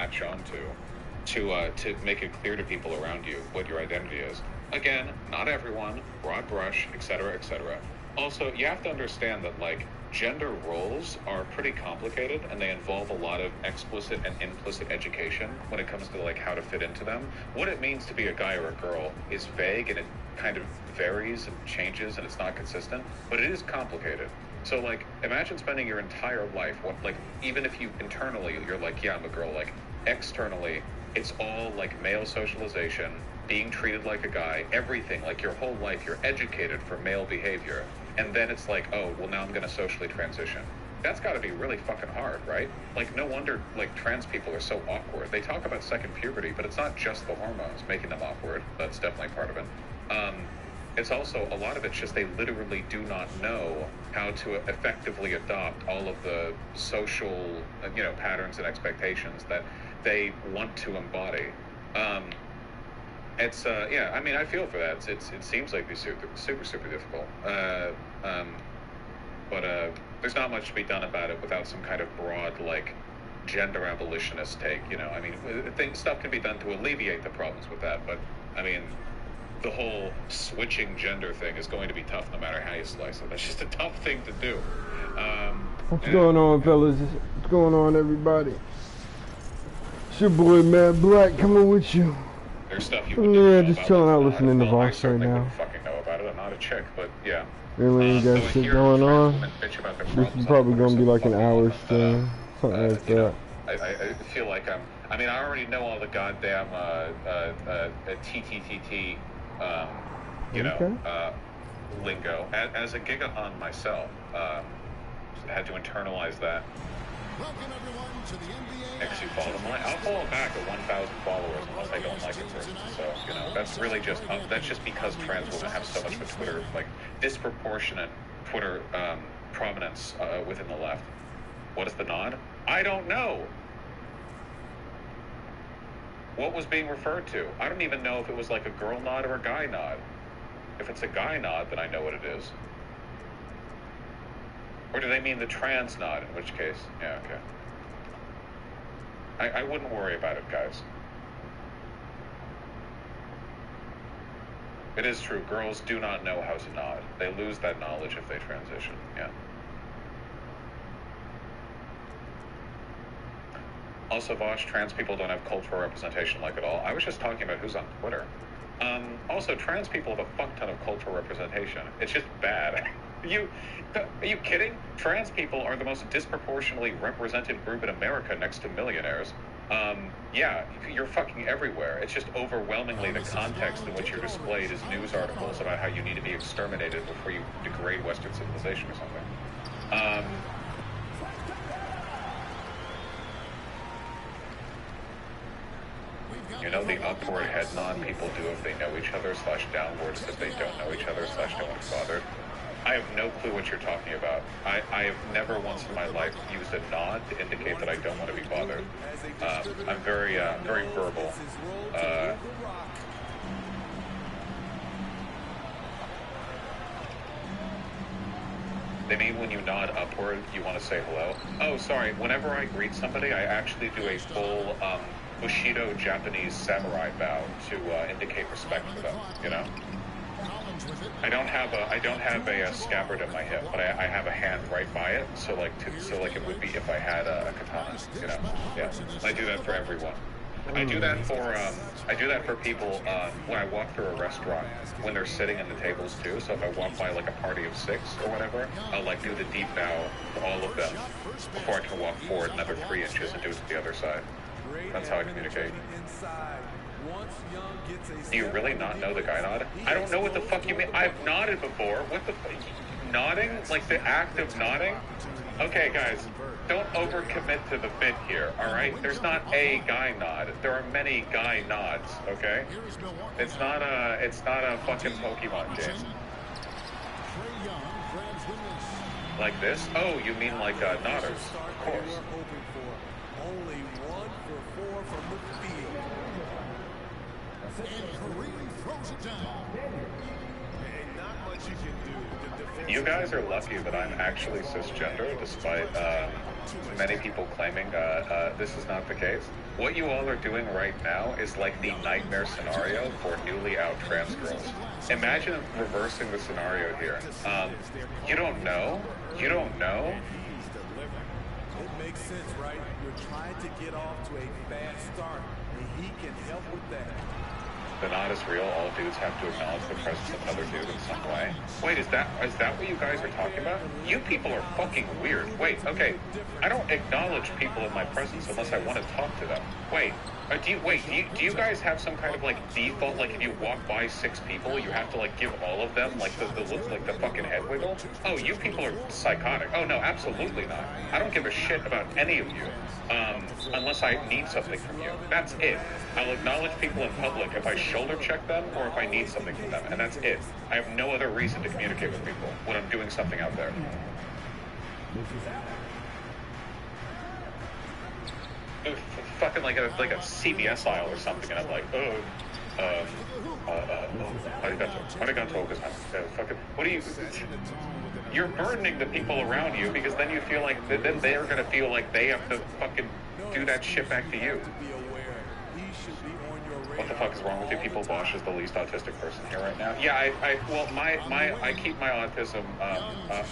latch onto to make it clear to people around you what your identity is. Again, not everyone, broad brush, etc., etc. Also, you have to understand that, like, gender roles are pretty complicated, and they involve a lot of explicit and implicit education when it comes to, like, how to fit into them. What it means to be a guy or a girl is vague, and it kind of varies and changes, and it's not consistent, but it is complicated. So, like, imagine spending your entire life, even if you internally, you're like, yeah, I'm a girl, like, externally, it's all, like, male socialization, being treated like a guy, everything, like, your whole life, you're educated for male behavior. And then it's like, oh, well, now I'm going to socially transition. That's got to be really fucking hard, right? Like, no wonder, like, trans people are so awkward. They talk about second puberty, but it's not just the hormones making them awkward. That's definitely part of it. It's also, a lot of it's just they literally do not know how to effectively adopt all of the social, patterns and expectations that they want to embody. It's I mean, I feel for that. It seems like it's super difficult. But there's not much to be done about it without some kind of broad, like, gender abolitionist take. I mean, stuff can be done to alleviate the problems with that. But I mean, the whole switching gender thing is going to be tough no matter how you slice it. That's just a tough thing to do. What's going on, fellas? What's going on, everybody? It's your boy Mad Black coming with you. There's stuff you wouldn't just chilling out listening to Vaush right now. I wouldn't fucking know about it. I'm not a chick, but yeah. Really, you got shit going on? This is probably gonna be like an hour stream, something like that. I feel like I mean, I already know all the goddamn TTTT, lingo. As a gigaton myself, had to internalize that. Welcome everyone to the NBA. Next you follow them, I'll follow back at 1,000 followers unless I don't like a person. So, that's really that's just because trans women have so much of a Twitter, like, disproportionate Twitter prominence within the left. What is the nod? I don't know. What was being referred to? I don't even know if it was like a girl nod or a guy nod. If it's a guy nod, then I know what it is. Or do they mean the trans nod, in which case? Yeah, okay. I wouldn't worry about it, guys. It is true, girls do not know how to nod. They lose that knowledge if they transition, yeah. Also, Vaush, trans people don't have cultural representation like at all. I was just talking about who's on Twitter. Also, trans people have a fuck ton of cultural representation. It's just bad. Are you kidding? Trans people are the most disproportionately represented group in America next to millionaires. Yeah, you're fucking everywhere. It's just overwhelmingly the context in which you're displayed is news articles about how you need to be exterminated before you degrade Western civilization or something. The upward head nod people do if they know each other / downwards if they don't know each other / don't want to be bothered. I have no clue what you're talking about. I have never once in my life used a nod to indicate that I don't want to be bothered. I'm very verbal. They mean when you nod upward, you want to say hello? Oh, sorry. Whenever I greet somebody, I actually do a full Bushido Japanese samurai bow to indicate respect for them. I don't have a scabbard in my hip, but I have a hand right by it, so like it would be if I had a katana. Yeah. I do that for everyone. I do that for people when I walk through a restaurant when they're sitting at the tables too. So if I walk by like a party of 6 or whatever, I'll like do the deep bow to all of them before I can walk forward another 3 inches and do it to the other side. That's how I communicate. Do you really not know the guy nod? I don't know what the fuck you mean. I've nodded before. What the fuck? Nodding? Like the act of nodding? Okay, guys, don't overcommit to the bit here, alright? There's not a guy nod. There are many guy nods, okay? It's not a fucking Pokemon game. Like this? Oh, you mean like nodders? Of course. Only 1 for 4 from the field. And Kareem throws it down. And not much You guys are lucky that I'm actually cisgender, despite many people claiming this is not the case. What you all are doing right now is like the nightmare scenario for newly out trans girls. Imagine reversing the scenario here. You don't know. You don't know. It makes sense, right? You're trying to get off to a fast start, and he can help with that. The not is real. All dudes have to acknowledge the presence of another dude in some way. Wait, is that what you guys are talking about? You people are fucking weird. Wait, okay. I don't acknowledge people in my presence unless I want to talk to them. Wait, do you guys have some kind of like default, like if you walk by 6 people, you have to like give all of them like the fucking head wiggle? Oh, you people are psychotic. Oh no, absolutely not. I don't give a shit about any of you. Unless I need something from you. That's it. I'll acknowledge people in public if I shoulder check them or if I need something from them, and that's it. I have no other reason to communicate with people when I'm doing something out there. Fucking like a CVS aisle or something, and I'm like, arigato, fucking, what do you, you're burdening the people around you, because then you feel like, then they're gonna feel like they have to fucking do that shit back to you. What the fuck is wrong with you people? Vaush is the least autistic person here right now. Yeah, I keep my autism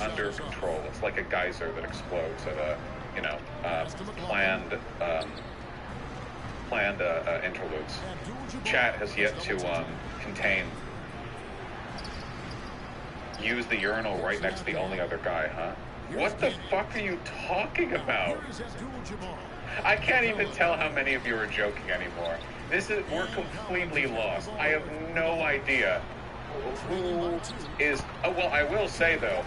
under control. It's like a geyser that explodes at a, planned interludes. Chat has yet to contain. Use the urinal right next to the only other guy, huh? What the fuck are you talking about? I can't even tell how many of you are joking anymore. We're completely lost. I have no idea who is. Oh, well, I will say though,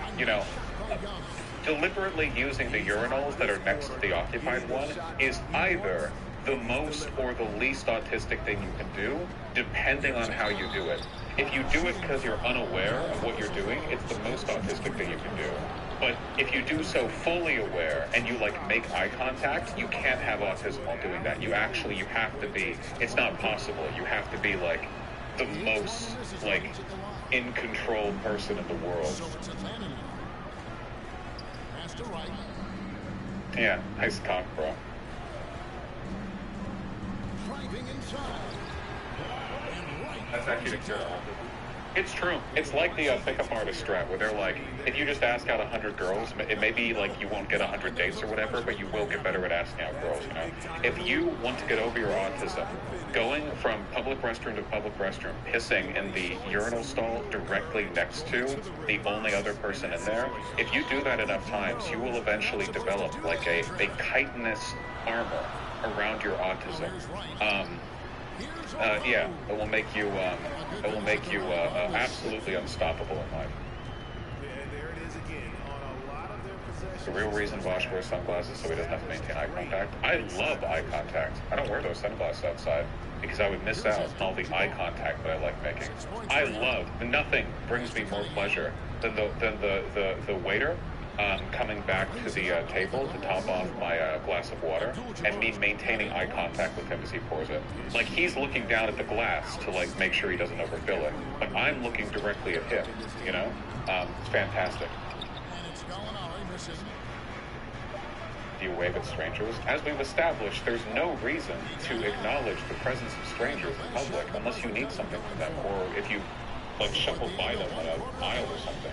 deliberately using the urinals that are next to the occupied one is either the most or the least autistic thing you can do, depending on how you do it. If you do it because you're unaware of what you're doing, it's the most autistic thing you can do. But if you do so fully aware and you make eye contact, you can't have autism while doing that. You have to be, it's not possible. You have to be the most in control person in the world. Yeah, nice cock, bro. That's actually the cure. It's true. It's like the pickup artist strat, where they're like, if you just ask out 100 girls, it may be like you won't get 100 dates or whatever, but you will get better at asking out girls, If you want to get over your autism, going from public restroom to public restroom, pissing in the urinal stall directly next to the only other person in there, if you do that enough times, you will eventually develop like a chitinous armor around your autism. Yeah, it will make you absolutely unstoppable in life. The real reason Vaush wears sunglasses so he doesn't have to maintain eye contact. I love eye contact. I don't wear those sunglasses outside because I would miss out on all the eye contact that I like making. Nothing brings me more pleasure than the waiter coming back to the table to top off my glass of water and me maintaining eye contact with him as he pours it. Like he's looking down at the glass to make sure he doesn't overfill it, but I'm looking directly at him, It's fantastic. Do you wave at strangers? As we've established, there's no reason to acknowledge the presence of strangers in public unless you need something from them, or if you shuffle by them on an aisle or something.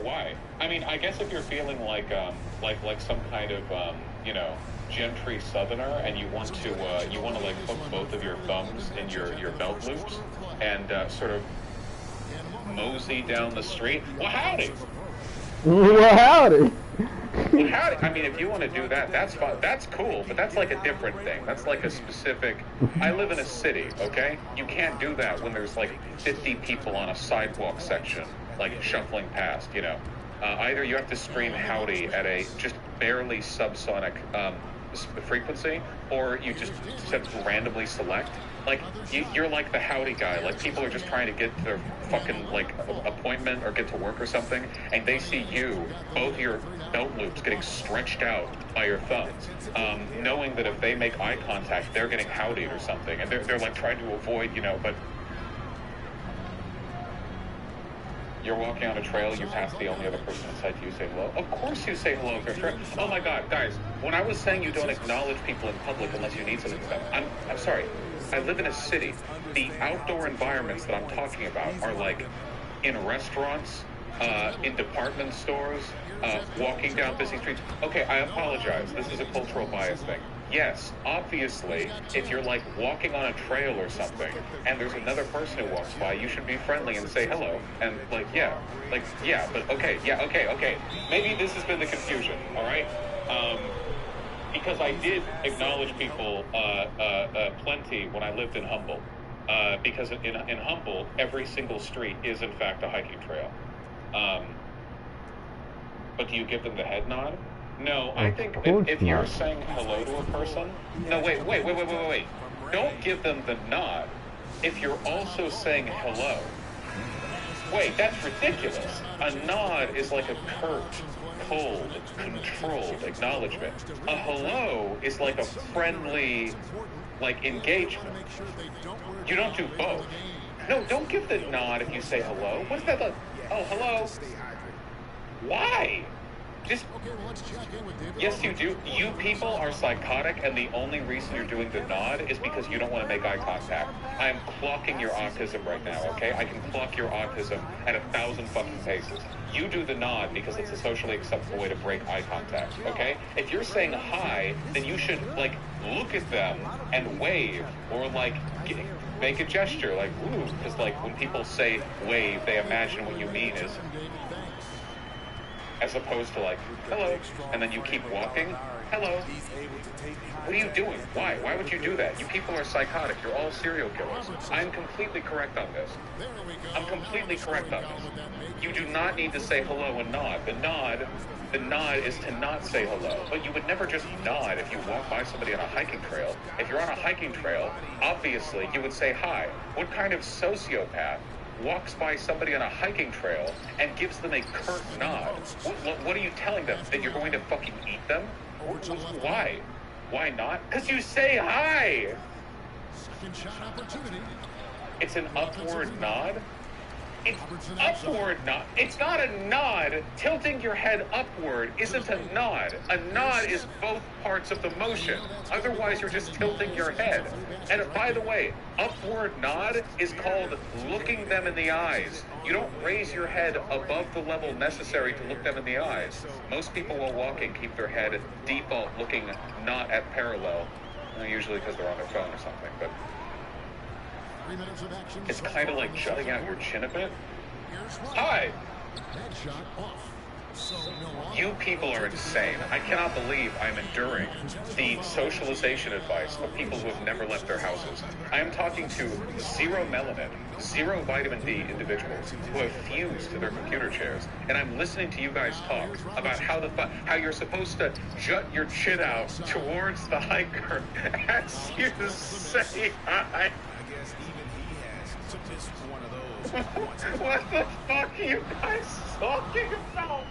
Why? I mean, I guess if you're feeling like some kind of gentry southerner, and you want to hook both of your thumbs in your belt loops and sort of mosey down the street. Well, howdy. Well, howdy. Well, howdy. I mean, if you want to do that, that's fine. That's cool, but that's like a different thing. That's like a specific. I live in a city, okay? You can't do that when there's 50 people on a sidewalk section, shuffling past. Either you have to scream howdy at a just barely subsonic frequency, or you just randomly select. You're like the howdy guy. People are just trying to get to their fucking appointment or get to work or something, and they see you, both your belt loops getting stretched out by your thumbs, knowing that if they make eye contact, they're getting howdied or something, and they're trying to avoid, but You're walking on a trail, you pass the only other person inside you, say hello. Of course you say hello if you're trail. Oh my god, guys, when I was saying you don't acknowledge people in public unless you need something from them, I'm sorry. I live in a city. The outdoor environments that I'm talking about are like in restaurants, in department stores, walking down busy streets. Okay, I apologize. This is a cultural bias thing. Yes, obviously, if you're like walking on a trail or something, and there's another person who walks by, you should be friendly and say hello. And but okay. Maybe this has been the confusion, all right? Because I did acknowledge people plenty when I lived in Humble. Because in Humble, every single street is in fact a hiking trail. But do you give them the head nod? No, I think if you're saying hello to a person... No, wait. Don't give them the nod if you're also saying hello. Wait, that's ridiculous. A nod is like a curt, cold, controlled acknowledgement. A hello is like a friendly, like, engagement. You don't do both. No, don't give the nod if you say hello. What's that like? Oh, hello. Why? Just, yes, you do. You people are psychotic, and the only reason you're doing the nod is because you don't want to make eye contact. I am clocking your autism right now, okay? I can clock your autism at 1,000 fucking paces. You do the nod because it's a socially acceptable way to break eye contact, okay? If you're saying hi, then you should, like, look at them and wave, or, like, make a gesture, like, ooh, because, like, when people say wave, they imagine what you mean is... as opposed to like, hello, and then you keep walking, hello. What are you doing? Why? Why would you do that? You people are psychotic. You're all serial killers. I'm completely correct on this. I'm completely correct on this. You do not need to say hello and nod. The nod is to not say hello. But you would never just nod if you walk by somebody on a hiking trail. If you're on a hiking trail, obviously you would say hi. What kind of sociopath walks by somebody on a hiking trail and gives them a curt nod? What are you telling them? That you're going to fucking eat them? Why? Why not? Because you say hi! It's an upward nod? It's upward nod. It's not a nod. Tilting your head upward isn't a nod. A nod is both parts of the motion. Otherwise, you're just tilting your head. And by the way, upward nod is called looking them in the eyes. You don't raise your head above the level necessary to look them in the eyes. Most people while walking keep their head default looking not at parallel, usually because they're on their phone or something, but it's kind of like jutting out your chin a bit. Hi! You people are insane. I cannot believe I'm enduring the socialization advice of people who have never left their houses. I am talking to zero melanin, zero vitamin D individuals who have fused to their computer chairs, and I'm listening to you guys talk about how you're supposed to jut your chin out towards the hiker as you say hi. What the fuck are you guys talking about?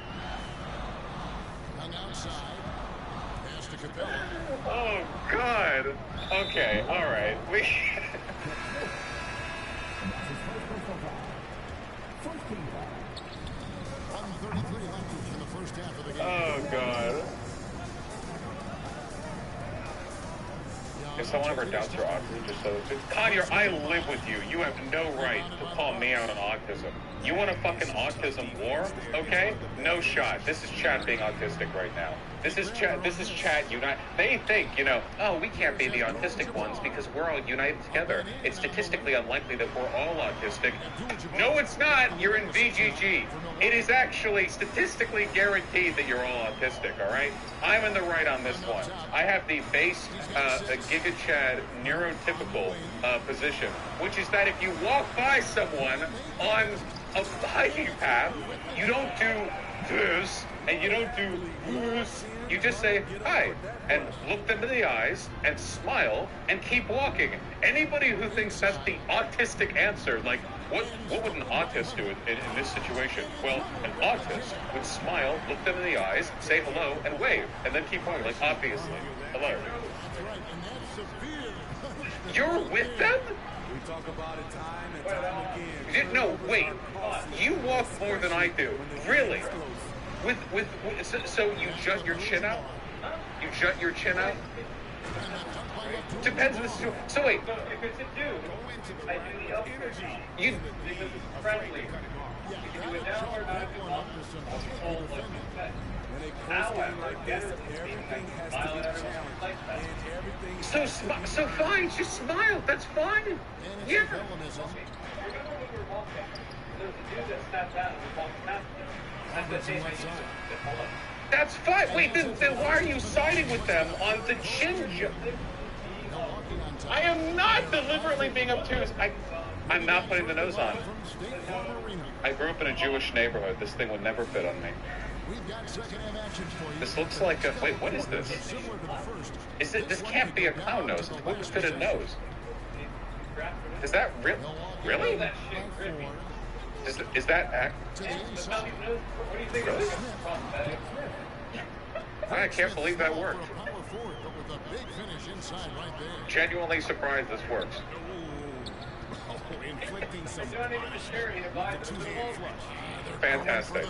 Oh God. Okay, alright. Oh God. If someone ever doubts your autism, just so Conyer, I live with you. You have no right to call me out on autism. You want a fucking autism war? Okay? No shot. This is chat being autistic right now. This is chat unite. They think, oh, we can't be the autistic ones because we're all united together. It's statistically unlikely that we're all autistic. No, it's not. You're in VGG. It is actually statistically guaranteed that you're all autistic, all right? I'm in the right on this one. I have the base Giga Chad neurotypical position, which is that if you walk by someone on a hiking path, you don't do this, and you don't do this. You just say hi, and look them in the eyes, and smile, and keep walking. Anybody who thinks that's the autistic answer, like, what would an autist do in this situation? Well, an autist would smile, look them in the eyes, say hello, and wave, and then keep walking, like, obviously. Hello. You're with them? We talk about it time and time again. No, wait. You walk more than I do. Really? So you jut your chin out? You jut your chin out? Depends on the situation. So wait. So if it's a dude, I do the upward G. You. Because it's friendly. You can do it now or not if you want. Hold like you said. When a close game like this, everything has to be challenged. And everything So fine, just smile. That's fine. Yeah. Remember when we were walking, there was a dude that stepped out and was walking past him. That's the same thing. Hold up. That's fine. Wait, then why are you siding with them on the chin jump? I am not deliberately being obtuse. I'm not putting the nose on. I grew up in a Jewish neighborhood. This thing would never fit on me. This looks like a... Wait, what is this? This can't be a clown nose. It's a wood-fitted nose. Is that real? Really? Is that act? What do you think of this? I can't believe that worked. Genuinely surprised this works. inflicting some Fantastic.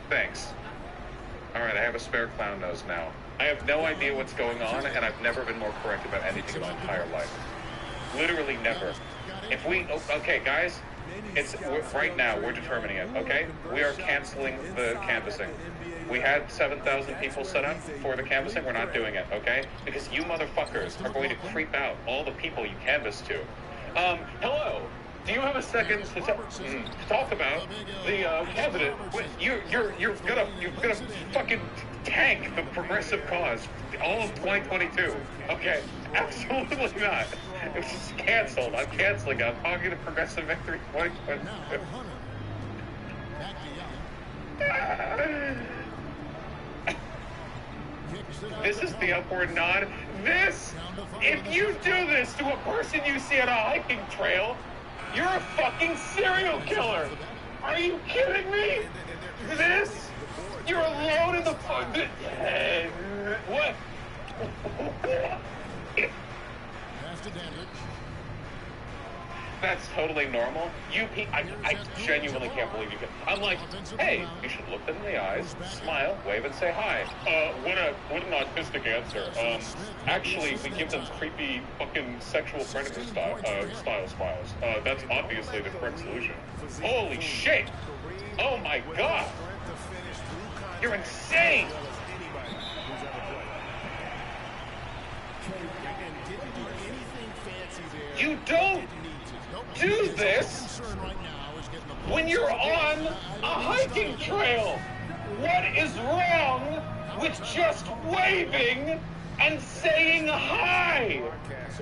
Thanks. Alright, I have a spare clown nose now. I have no idea what's going on, and I've never been more correct about anything in my entire life. Literally never. If we... Okay, guys, right now, we're determining it, okay? We are canceling the canvassing. We had 7,000 people set up for the canvassing. We're not doing it, okay? Because you motherfuckers are going to creep out all the people you canvassed to. Hello. Do you have a second to talk about the candidate? You're gonna fucking tank the progressive cause all of 2022. Okay, absolutely not. It's just canceled. I'm canceling. I'm talking to Progressive Victory 2022. This is the upward nod. If you do this to a person you see on a hiking trail, you're a fucking serial killer. Are you kidding me? You're alone in the what? That's totally normal. I genuinely can't believe you can. I'm like, hey, you should look them in the eyes, smile, wave, and say hi. What an autistic answer. Actually, we give them creepy fucking sexual predator style smiles. That's obviously the correct solution. Holy shit! Oh my god! You're insane! You don't do this when you're on a hiking trail. What is wrong with just waving and saying hi?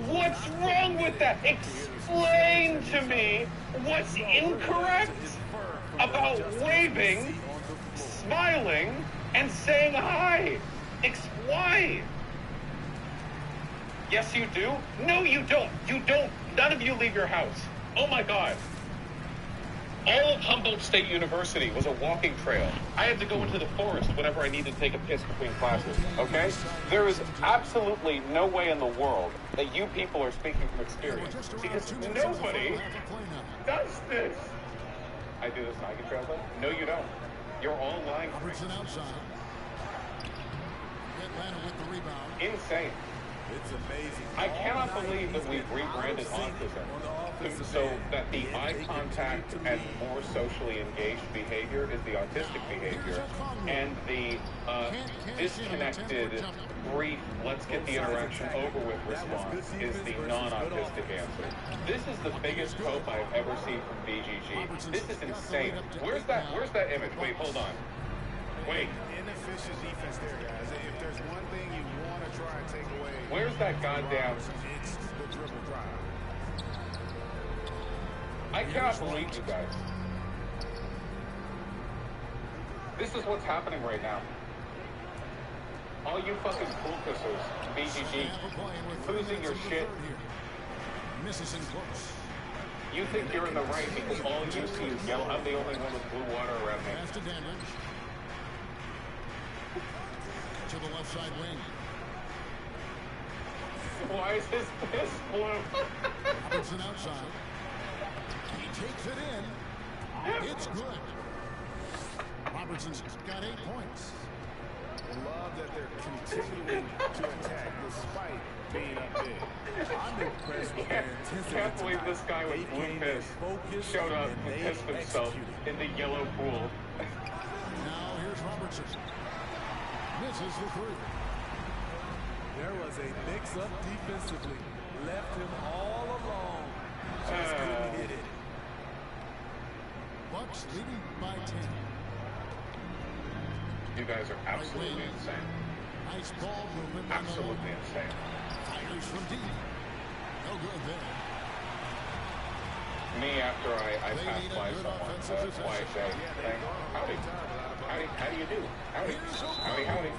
What's wrong with that? Explain to me what's incorrect about waving, smiling, and saying hi. Why? Yes, you do. No, you don't. You don't. None of you leave your house. Oh my God. All of Humboldt State University was a walking trail. I had to go into the forest whenever I needed to take a piss between classes, okay? There is absolutely no way in the world that you people are speaking from experience, because nobody does this. I do this in hiking trails, though? No, you don't. You're all lying to me. Insane. It's amazing. I cannot believe that we've rebranded autism so that the eye contact and more socially engaged behavior is the autistic behavior, and the disconnected, brief, let's get the interaction over with response is the non-autistic answer. This is the biggest cope I've ever seen from BGG. This is insane. Where's that image? Wait, hold on. Wait. Inefficient defense there, guys. If there's one thing you want to try and take away, where's that goddamn... It's the dribble drive. I cannot believe you guys. This is what's happening right now. All you fucking cool kissers, BGG, losing your shit. You think you're in the right because all you see is yellow. I'm the only one with blue water around me. To the left side wing. Why is his piss blue? Robertson outside. He takes it in. It's good. Robertson's got 8 points. Love that they're continuing to attack despite being up big. I'm impressed with their intensity. Can't believe this guy with blue piss showed up and pissed himself in the yellow pool. Now here's Robertson. Misses the 3. There was a mix-up defensively. Left him all alone. Just couldn't hit it. Bucks leading by 10. You guys are absolutely insane. Nice ball movement. Absolutely insane. Fires from deep. No good there. Me, after I pass by someone, that's why I say, howdy. Howdy, how do you do? Howdy. Howdy, howdy.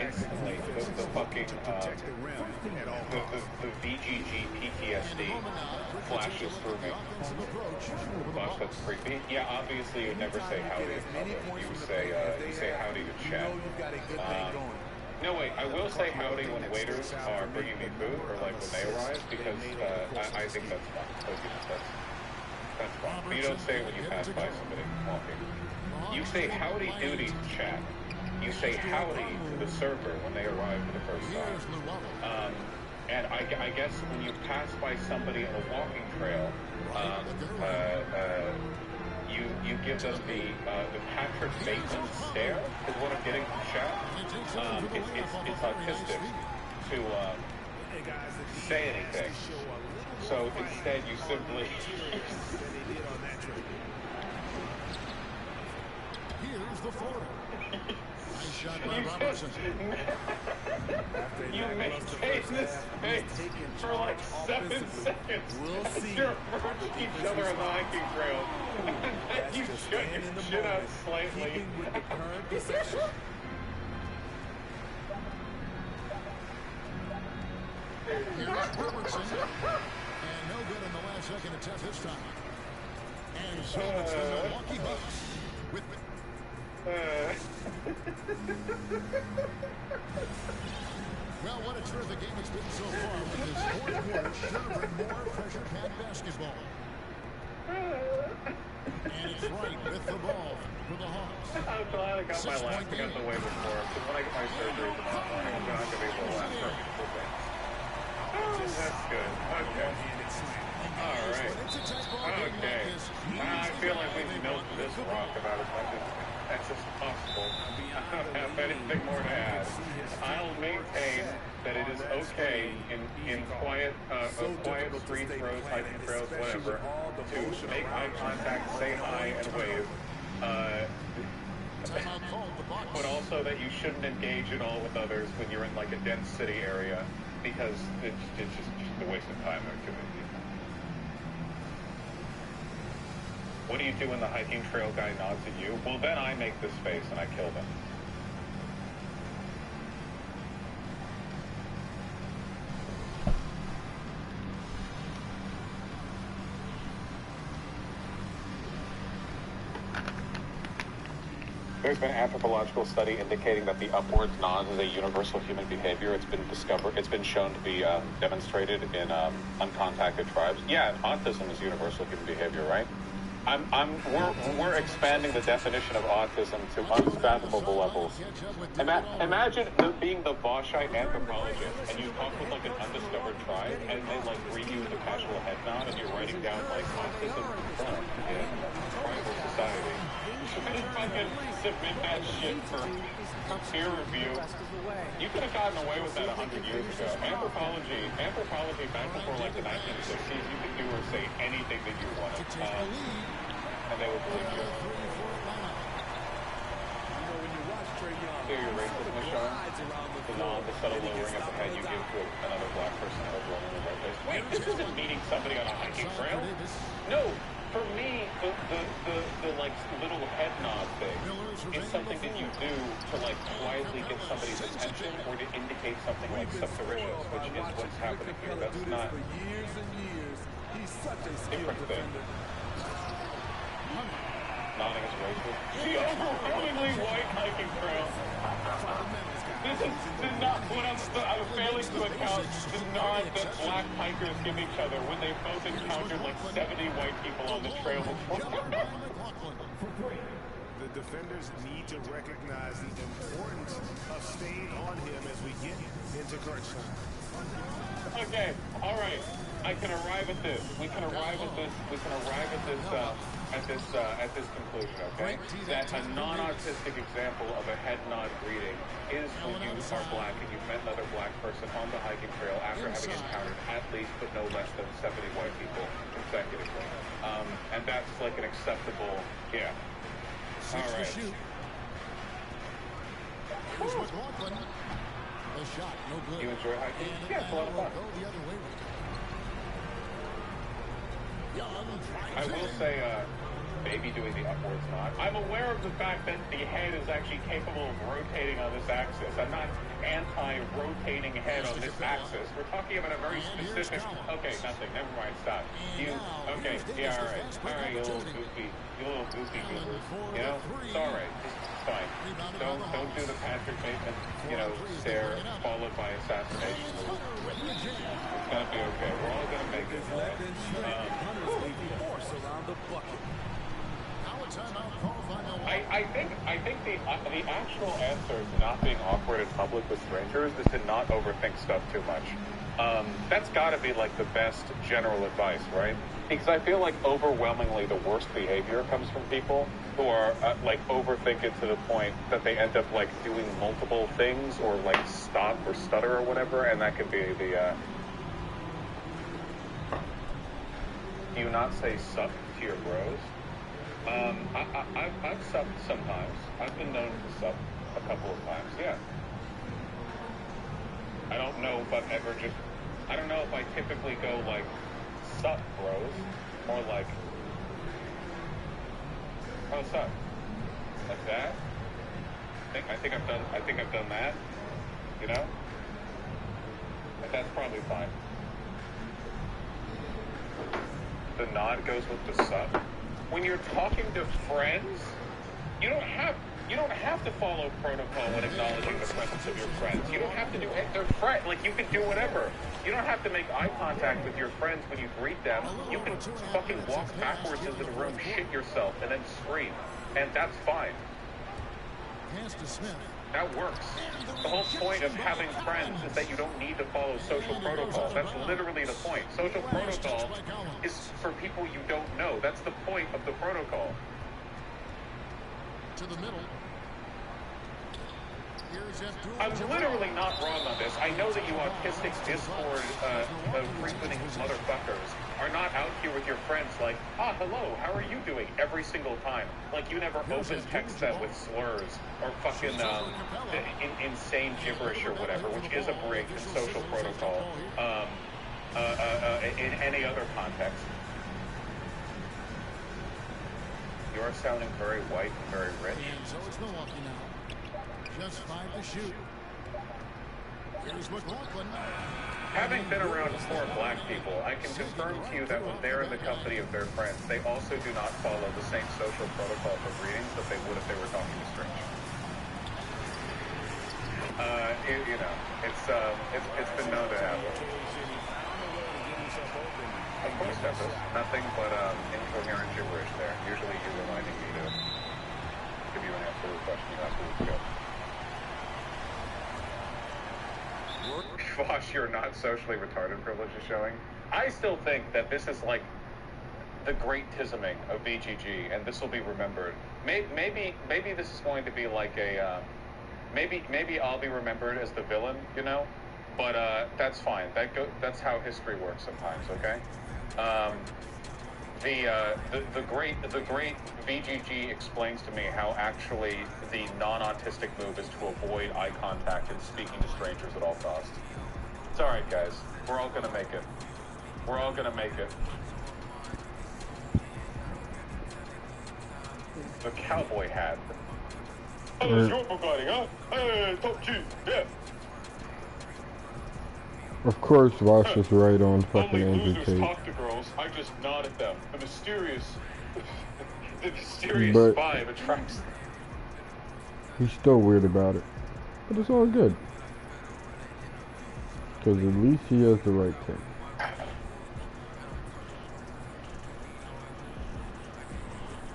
Instantly, the fucking, the VGG PTSD flashes through me. Gosh, that's creepy. Yeah, obviously you would never say howdy in public. You say howdy to chat. No, wait, I will say howdy when waiters are bringing me food, or like when they arrive, because I think that's fun. That's fun. But you don't say it when you pass by somebody walking. You say howdy doody to chat. You say howdy to the server when they arrive for the first time. And I guess when you pass by somebody on a walking trail, you give them the Patrick Bateman stare is what I'm getting from chat. It's autistic to say anything. So instead you simply Here's the 40. Nice shot by Robertson. You maintain this pace for like 7 seconds. We'll see. You're approaching each other on the hiking trail. And then you shut your shit out slightly. Keeping with the current possession. Here's Robertson. And no good in the last second attempt this time. And so it's the Milwaukee Bucks with well, what a terrific game it's been so far with this fourth quarter. Sure bring more pressure-packed basketball. And it's right with the ball for the Hawks. I'm glad I got my laughing out the way before, because when I get my surgery tomorrow morning, I'm not going to be able to laugh for a couple things. That's good. Okay. Alright. Okay. I feel like we've milked this rock about as much as possible. I don't have anything more to add. I'll maintain that it is okay in quiet streets, roads, hiking trails, whatever, to make eye contact, say hi, and wave. But also that you shouldn't engage at all with others when you're in like a dense city area, because it's just a waste of time and activity. What do you do when the hiking trail guy nods at you? Well, then I make this face and I kill them. There's been anthropological study indicating that the upwards nod is a universal human behavior. It's been shown to be demonstrated in uncontacted tribes. Yeah, autism is universal human behavior, right? We're expanding the definition of autism to unfathomable levels. Imagine being the Vaushite anthropologist, and you talk with like an undiscovered tribe, and they like greet you with a casual head nod, and you're writing down like autism confirmed in tribal society. You should fucking submit that shit for peer review. You could have gotten away with that 100 years ago. Anthropology back before like the 1960s, you could do or say anything that you wanted. And they would believe you. Hear your racist, Michelle? The nod, the subtle lowering of the head you give to another black person overall in the right place. Wait, this isn't meeting somebody on a hiking trail. No, for me, the like little head nod thing is something that you do to like quietly get somebody's attention or to indicate something like subterraneous, which is what's happening here. That's not different thing. Nodding is racist. The overwhelmingly white hiking trail. This is not what I'm failing to account the nod that black hikers give each other when they both encountered like 70 white people on the trail before. The defenders need to recognize the importance of staying on him as we get into crunch time. Okay, all right. I can arrive at this. We can arrive at this. We can arrive at this conclusion. Okay, that a non-autistic example of a head nod greeting is when you are black and you've met another black person on the hiking trail after having encountered at least but no less than 70 white people consecutively. And that's like an acceptable, yeah. All right. Here's McLaughlin. The shot, no good. You enjoy hiking? Yeah, it's a lot of fun. I will say, maybe doing the upwards nod. I'm aware of the fact that the head is actually capable of rotating on this axis. I'm not anti-rotating head on this axis. We're talking about a very specific... Okay, nothing. Never mind. Stop. Okay. Yeah, all right. All right, you little goofy. You little goofy goober. You know? It's all right. It's fine. Don't do the Patrick Bateman, stare followed by assassination move. It's gonna be okay. We're all gonna make it. I think the actual answer to not being awkward in public with strangers is to not overthink stuff too much. That's got to be like the best general advice, right? Because I feel like overwhelmingly the worst behavior comes from people who are like overthink it to the point that they end up like doing multiple things or like stop or stutter or whatever, and that could be the. Do you not say sup to your bros? I've supped sometimes. I've been known to sup a couple of times, yeah. I don't know if I've ever just... I don't know if I typically go like, sup, bros. More like, oh, sup. Like that? I think I've done that. You know? But that's probably fine. The nod goes with the sup. When you're talking to friends, you don't have to follow protocol when acknowledging the presence of your friends. You don't have to do it. They're friends. Like, you can do whatever. You don't have to make eye contact with your friends when you greet them. You can fucking walk backwards into the room, shit yourself, and then scream. And that's fine. That works. The whole point of having friends is that you don't need to follow social protocol. That's literally the point. Social protocol is for people you don't know. That's the point of the protocol. To the middle. I'm literally not wrong on this. I know that you autistic Discord frequenting motherfuckers are not out here with your friends like, hello, how are you doing? Every single time. Like, you never open text them with slurs or fucking insane gibberish or whatever, which is a break in social protocol in any other context. You are sounding very white and very rich. And so it's Milwaukee now. Just 5 to shoot. Here's McLaughlin. Having been around 4 black people, I can confirm to you that when they're in the company of their friends, they also do not follow the same social protocol for greetings that they would if they were talking to strangers. It's been known to happen. Of course, Tempest. Nothing but incoherent gibberish there. Usually you reminding me to give you an answer to the question you asked a week ago. Vaush, you're not socially retarded privilege is showing. I still think that this is like the great tisming of VGG, and this will be remembered. Maybe this is going to be like a maybe I'll be remembered as the villain, but that's fine. That's how history works sometimes. Okay. The great VGG explains to me how actually the non-autistic move is to avoid eye contact and speaking to strangers at all costs. It's all right, guys. We're all gonna make it. We're all gonna make it. The cowboy hat. Oh, it's your gliding, huh? Hey, top G, yeah. Of course, Vaush is right on fucking Only Andrew losers Tate. talk to girls. I just nod at them. The mysterious But vibe attracts them. he's still weird about it. But it's all good. Because at least he has the right thing.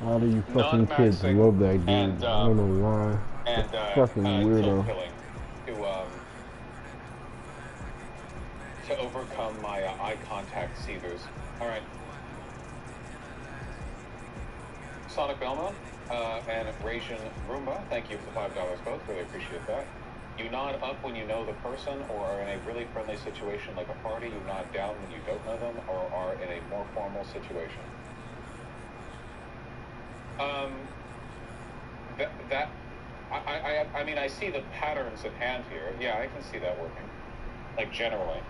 A lot of you fucking kids love that dude. And, I don't know why. and Fucking weirdo. killing to overcome my eye contact seethers. All right. Sonic Belma and Rasian Roomba, thank you for $5 both. Really appreciate that. You nod up when you know the person or are in a really friendly situation like a party. You nod down when you don't know them or are in a more formal situation. I mean, I see the patterns at hand here. Yeah, I can see that working. Like, generally.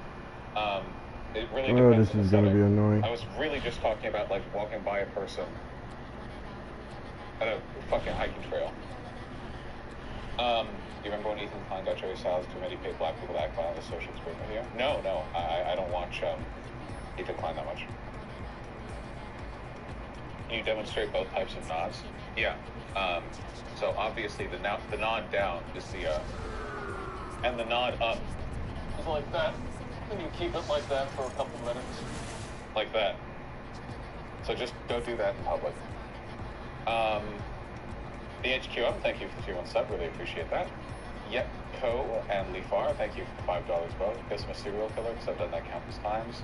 It really depends this is going to be annoying. I was really just talking about, like, walking by a person at a fucking hiking trail. You remember when Ethan Klein got Joey Styles too many paid black people to act on the social experiment video? No, I don't watch Ethan Klein that much. Can you demonstrate both types of nods? Yeah. So obviously the nod down is the and the nod up is like that. And you keep it like that for a couple minutes. Like that. So just don't do that in public. BHQM, thank you for the tier 1 sub, really appreciate that. Yepco and Leafar, thank you for $5 both. Because I'm a serial killer, because I've done that countless times.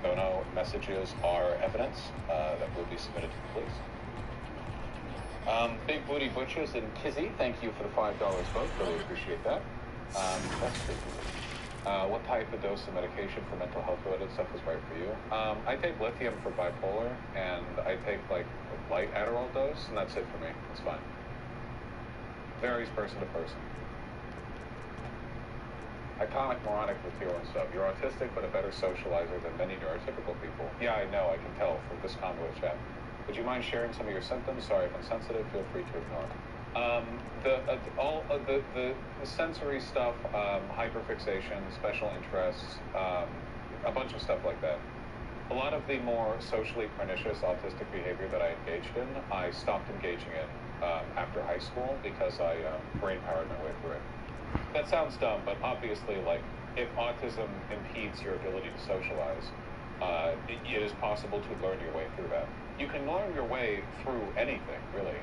No messages are evidence that will be submitted to the police. Big Booty Butchers and Kizzy, thank you for the $5 both, really appreciate that. That's pretty cool. What type of dose of medication for mental health related stuff is right for you? I take lithium for bipolar, and I take like a light Adderall dose, and that's it for me. It's fine. Varies person to person. Iconic moronic with tier 1 stuff. You're autistic, but a better socializer than many neurotypical people. Yeah, I know. I can tell from this convo chat. Would you mind sharing some of your symptoms? Sorry if I'm sensitive. Feel free to ignore. The sensory stuff, hyperfixation, special interests, a bunch of stuff like that. A lot of the more socially pernicious autistic behavior that I engaged in, I stopped engaging in after high school because I brain-powered my way through it. That sounds dumb, but obviously, like, if autism impedes your ability to socialize, it is possible to learn your way through that. You can learn your way through anything, really.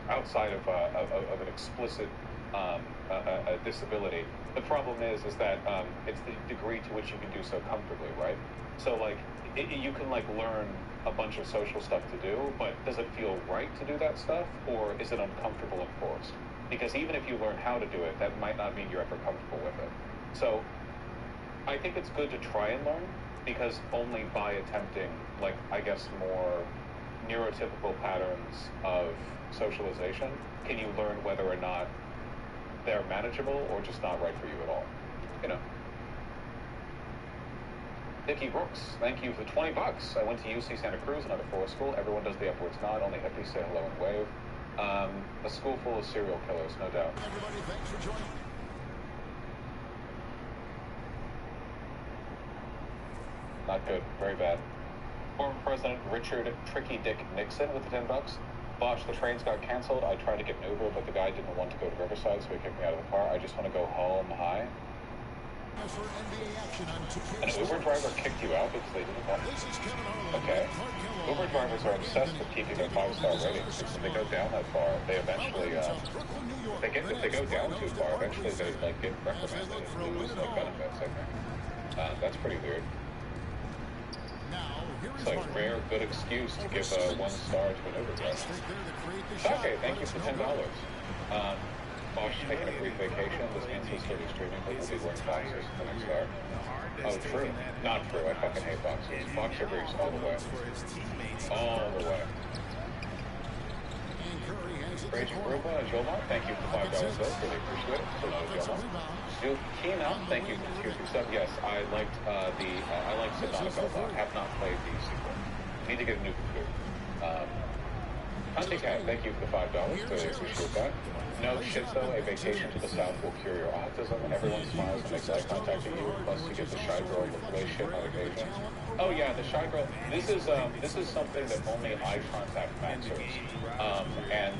Outside of an explicit a disability. The problem is that it's the degree to which you can do so comfortably, right? So like you can like learn a bunch of social stuff to do, but does it feel right to do that stuff, or is it uncomfortable and forced? Because even if you learn how to do it, that might not mean you're ever comfortable with it. So I think it's good to try and learn, because only by attempting, like, I guess more neurotypical patterns of socialization can you learn whether or not they're manageable or just not right for you at all. You know. Nikki Brooks, thank you for $20. I went to UC Santa Cruz, another forest school. Everyone does the upwards nod, only hippies say hello and wave. A school full of serial killers, no doubt. Everybody, thanks for joining. Not good, very bad. Former President Richard Tricky Dick Nixon with the $10. Vaush, the trains got canceled. I tried to get an Uber, but the guy didn't want to go to Riverside, so he kicked me out of the car. I just want to go home. Hi. An Uber driver kicked you out because they didn't want you. Okay. Uber drivers are obsessed with keeping their 5-star ratings. If they go down that far, they eventually, if they go down too far, eventually they like get reprimanded and lose like benefits, I think. That's pretty weird. It's like a rare good excuse to give 1 star to an Uber driver. Okay, thank you for $10. Vaush taking a brief vacation. This means he's still streaming, but we'll be wearing boxers for the next star. Oh, true. Not true. I fucking hate boxers. Boxer briefs all the way. All the way. Rachel Ruba and Jolmar, thank you for $5 though. Really appreciate it. So Jolmar. Zukina, thank you for 2 sub. Yes, I liked I liked Subnautica a lot. Have not played the sequel. Need to get a new computer. Hunting Cat, thank you for the $5. Really appreciate that. No shitso, a vacation to the south will cure your autism, and everyone smiles and makes eye contact at you. Plus, you get the shy girl look away shit on occasions. Oh yeah, the shy girl. This is something that only eye contact masters and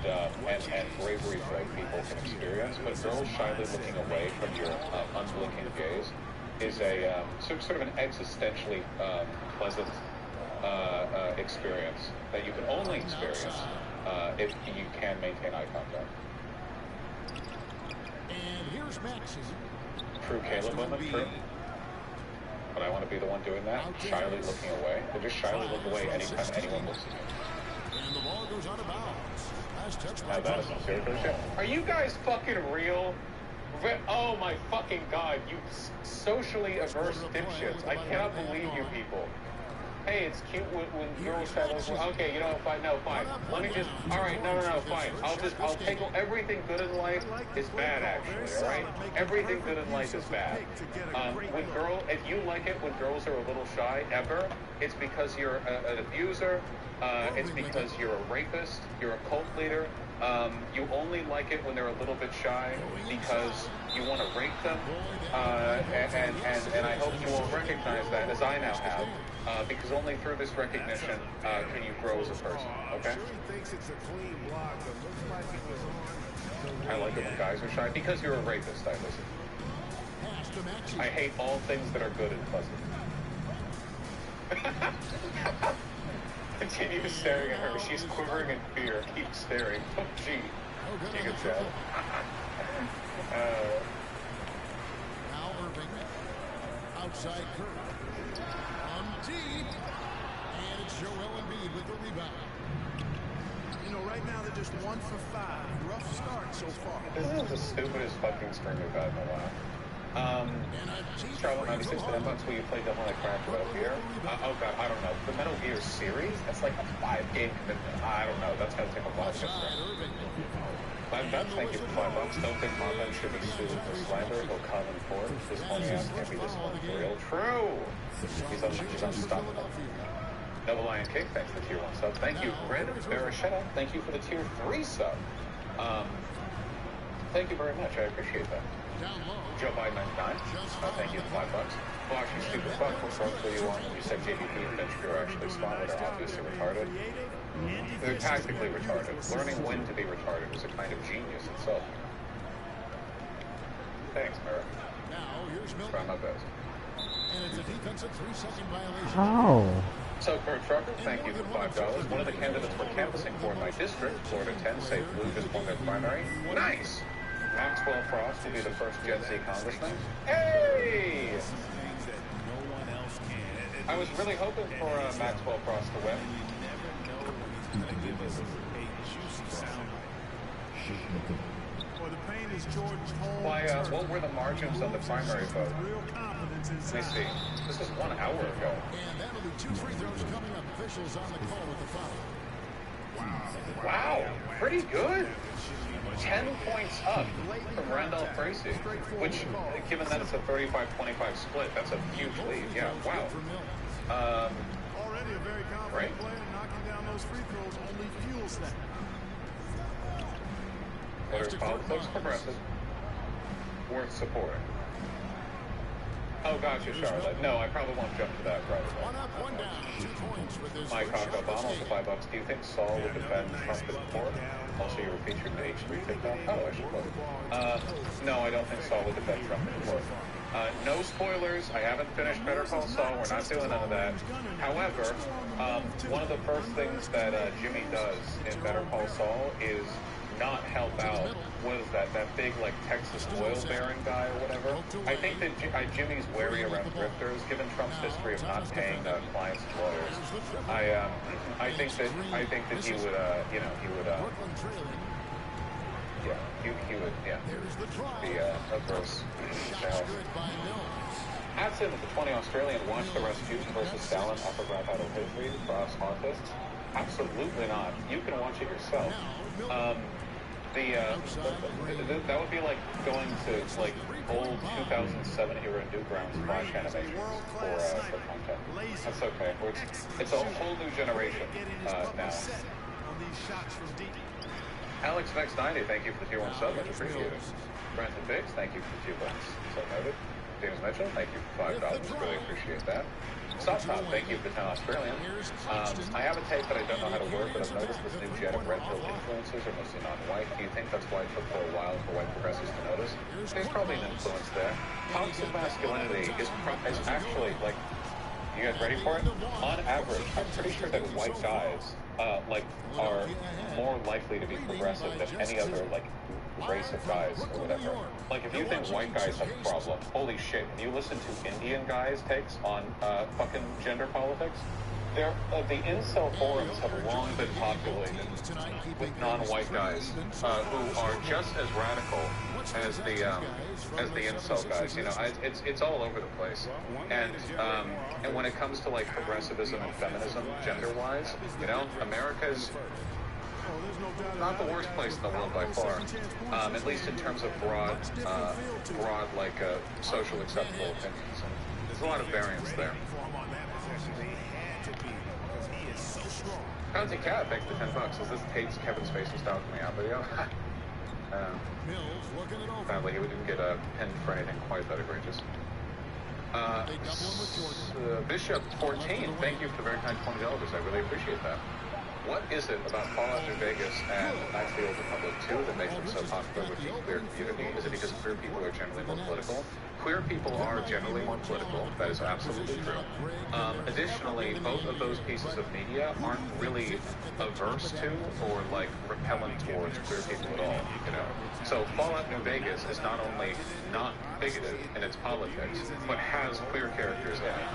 bravery-filled people can experience. But girls shyly looking away from your unblinking gaze is a sort of an existentially pleasant experience that you can only experience if you can maintain eye contact. And here's Maxie. True Caleb moment, true. But I want to be the one doing that, shyly looking away. I just shyly look away anytime anyone looks at me. And the ball goes out of bounds. As touched by Now that is some serious shit. Are you guys fucking real? Oh my fucking god, you socially averse dipshits. I cannot believe you people. Hey, it's cute when girls try those. Okay, you know what, fine, no, fine. Let me just, alright, no, fine. I'll take, everything good in life is bad, actually, alright? Everything good in life is bad. If you like it when girls are a little shy, ever, it's because you're an abuser, it's because you're a rapist, you're a cult leader. You only like it when they're a little bit shy because you want to rape them, and I hope you will recognize that, as I now have, because only through this recognition can you grow as a person, okay? I like it when guys are shy, because you're a rapist, I listen. I hate all things that are good and pleasant. Continue staring at her. She's quivering in fear. Keep staring. Oh, gee. You can tell. Now Irving. Outside curve. On deep. And it's Joel Embiid with the rebound. You know, right now they're just 1 for 5. Rough start so far. This is the stupidest fucking string we've had in a while. Charlotte 96 to $10. Will you play Devil May Cry for Metal Gear? Oh god, I don't know. The Metal Gear series? That's like a 5-game commitment. I don't know. That's gonna take a lot of time. That's thank you for $5. Don't think Marvin should be sued for slander. He'll come in court. This one ass can't be this one for real. True! He's unstoppable. Double Lion Cake, thanks for the tier 1 sub. Thank you, Red Barashetta. Thank you for the tier 3 sub. Thank you very much. I appreciate that. Joe Biden 99. Thank you for $5. Vaush, you stupid fuck. What drugs were you on when you said JVP and Venture are actually smart or obviously retarded? They're tactically retarded. Learning when to be retarded is a kind of genius itself. Thanks, Merrick. Try my best. And it's a defensive 3-second violation. How? So, Kurt Trucker, thank you for $5. One of the candidates we're canvassing for in my district, Florida 10, say Blue just won their primary. Nice! Maxwell Frost will be the first Gen Z congressman. Hey! I was really hoping for Maxwell Frost to win. Why, what were the margins on the primary vote? Let me see. This is 1 hour ago. And that'll be 2 free throws coming up. Officials on the call with the foul. Wow, pretty good. 10 points up from Randolph Tracy, which, given that it's a 35-25 split, that's a huge lead. Yeah, wow. Already a very confident player, knocking down those free throws only fuels that. There's politics progressive. Worth supporting. Oh, gotcha, Charlotte. No, I probably won't jump to that right away. 1 up, 1 down. 2 points with this. Mike Obama for $5. Do you think Saul would defend Trump in court? Also, you were featured in H3 TikTok. Oh, I should look. No, I don't think Saul would defend Trump in court. No spoilers. I haven't finished Better Call Saul. We're not doing none of that. However, one of the first things that Jimmy does in Better Call Saul is not help out. What is that? That big, like, Texas oil baron guy or whatever. I think that Jimmy's wary around grifters, given Trump's history of not paying clients and lawyers. I think that he would, he would, be averse. Absent of the 20 Australian watch the Rasputin versus Stalin upper graph out of history for us artists? Absolutely not. You can watch it yourself. That would be like going to like old 2007 era Newgrounds Flash animations for content. That's okay. It's a whole new generation now. these shots from deep. Alex Vex 90, thank you for the tier 1 sub, much appreciated. Brandon Biggs, thank you for the 2 bucks, so noted. James Mitchell, thank you for $5, really appreciate that. Stop Top, thank you for 10 Australian. I have a take that I don't know how to work, but I've noticed this new jet of red pill influencers are mostly non-white. Do you think that's why it took for a while for white progressives to notice? There's probably an influence there. Toxic masculinity is actually, like, you guys ready for it? On average, I'm pretty sure that white guys, are more likely to be progressive than any other, like, race of guys or whatever. Like, if you think white guys have a problem, holy shit, if you listen to Indian guys' takes on fucking gender politics, the incel forums have long been populated with non-white guys who are just as radical as the incel guys. You know, it's all over the place. And when it comes to like progressivism and feminism, gender-wise, you know, America's not the worst place in the world by far, at least in terms of broad like social acceptable opinions. And there's a lot of variance there. Conti Cat, thanks for 10 bucks. Is this Tate's Kevin Spacey style coming out video? Sadly, he didn't get pinned for anything quite that egregious. Bishop 14, thank you for the very kind $20. I really appreciate that. What is it about Fallout New Vegas and Knights of the Old Republic 2 that makes them so popular with the queer community? Is it because queer people are generally more political? Queer people are generally more political. That is absolutely true. Additionally, both of those pieces of media aren't really averse to or like repellent towards queer people at all, you know? So Fallout New Vegas is not only not bigoted in its politics, but has queer characters in it,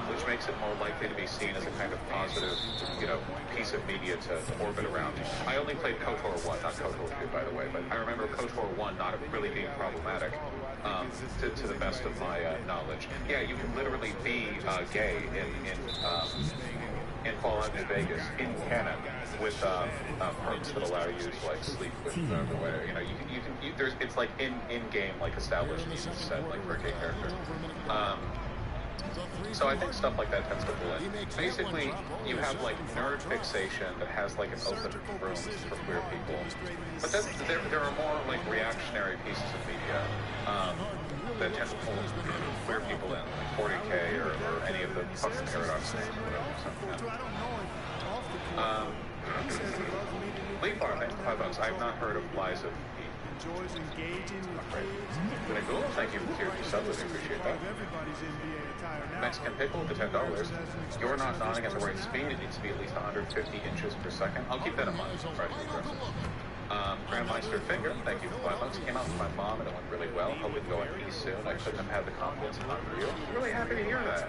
which makes it more likely to be seen as a kind of positive, you know, piece of media to orbit around. I only played KOTOR 1, not KOTOR 2, by the way, but I remember KOTOR 1 not really being problematic, to the best of my knowledge. Yeah, you can literally be gay in Fallout New Vegas, in canon, with perks that allow you to like sleep with the way, you know, there's, it's like in-game, like established set, like for a gay character. So I think stuff like that tends to pull in. Basically, you have like nerd fixation that has like an open room for queer people. But then there are more like reactionary pieces of media that tend to pull queer people in, like 40K or any of the fucking Paradox names or whatever. Leaf Bar, thanks for $5. I have not heard of Lies of Enjoys engaging with Cool, thank you for your sub, we appreciate that. Mexican Pickle with the $10. You're not nodding at the right speed. It needs to be at least 150 inches per second. I'll keep that in mind. Try to be aggressive. Grandmeister Finger, thank you for $5. Came out with my mom and it went really well. Hope it can go on E soon. I couldn't have had the confidence in Unreal. I'm really happy to hear that.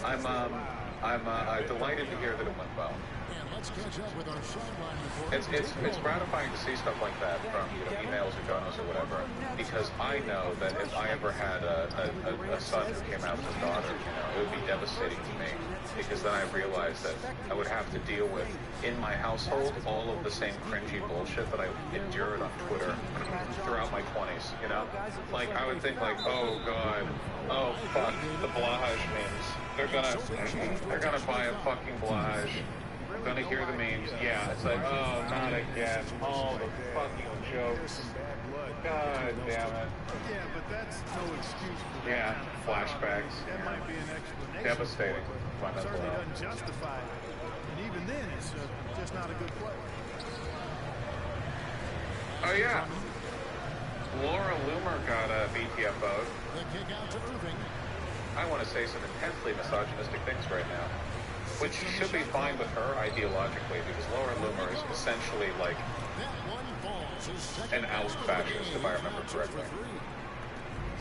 I'm delighted to hear that it went well. It's gratifying to see stuff like that from, you know, emails or donos or whatever, because I know that if I ever had a son who came out with his daughter, you know, it would be devastating to me, because then I realized that I would have to deal with, in my household, all of the same cringy bullshit that I endured on Twitter throughout my 20s, you know? Like, I would think like, oh god, oh fuck, the Blahaj memes. They're gonna buy a fucking Blahaj. Gonna hear the memes. Yeah, it's like, oh, not again. All the fucking jokes. God damn it. Yeah, but that's no excuse for yeah, flashbacks. That might be an explanation. Devastating. It certainly doesn't justify it. And even then, it's just not a good play. Oh, yeah. Laura Loomer got a BTFO'd. I want to say some intensely misogynistic things right now. Which should be fine with her ideologically, because Laura Loomer is essentially like an out fascist, if I remember correctly.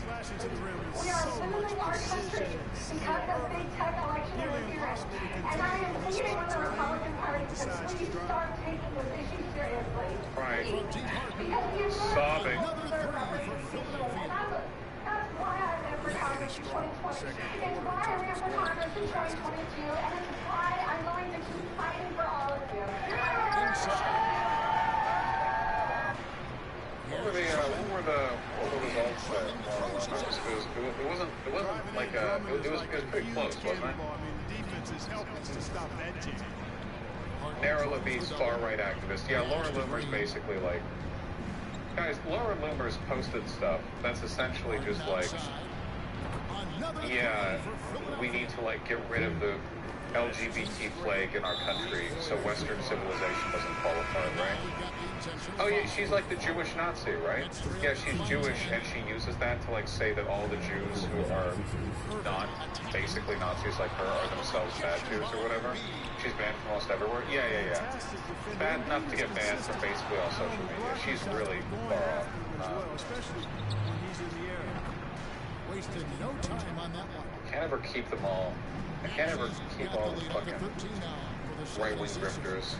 We are assuming our country because of big tech election interference. And I am pleading with the Republican Party to please start taking this issue seriously. Right. Because we have sobbing. That's why I ran for Congress in 2020. It's why I ran for Congress in 2022. And it's why I'm going to keep fighting for all of you. What were the results that it wasn't like it was pretty close, wasn't it? I mean, the defense is helpless to stop that jam. narrow beast, far-right activist. Yeah, Laura Loomer's basically like... Guys, Laura Loomer's posted stuff that's essentially just like... Yeah, we need to like get rid of the LGBT plague in our country so Western civilization doesn't fall apart, right? Oh yeah, she's like the Jewish Nazi, right? Yeah, she's Jewish and she uses that to like say that all the Jews who are not basically Nazis like her are themselves bad Jews or whatever. She's banned from almost everywhere. Yeah. Bad enough to get banned from basically all social media. She's really far off. Wasted no time on that one. Can't ever keep them all. I can't ever keep all the fucking right-wing grifters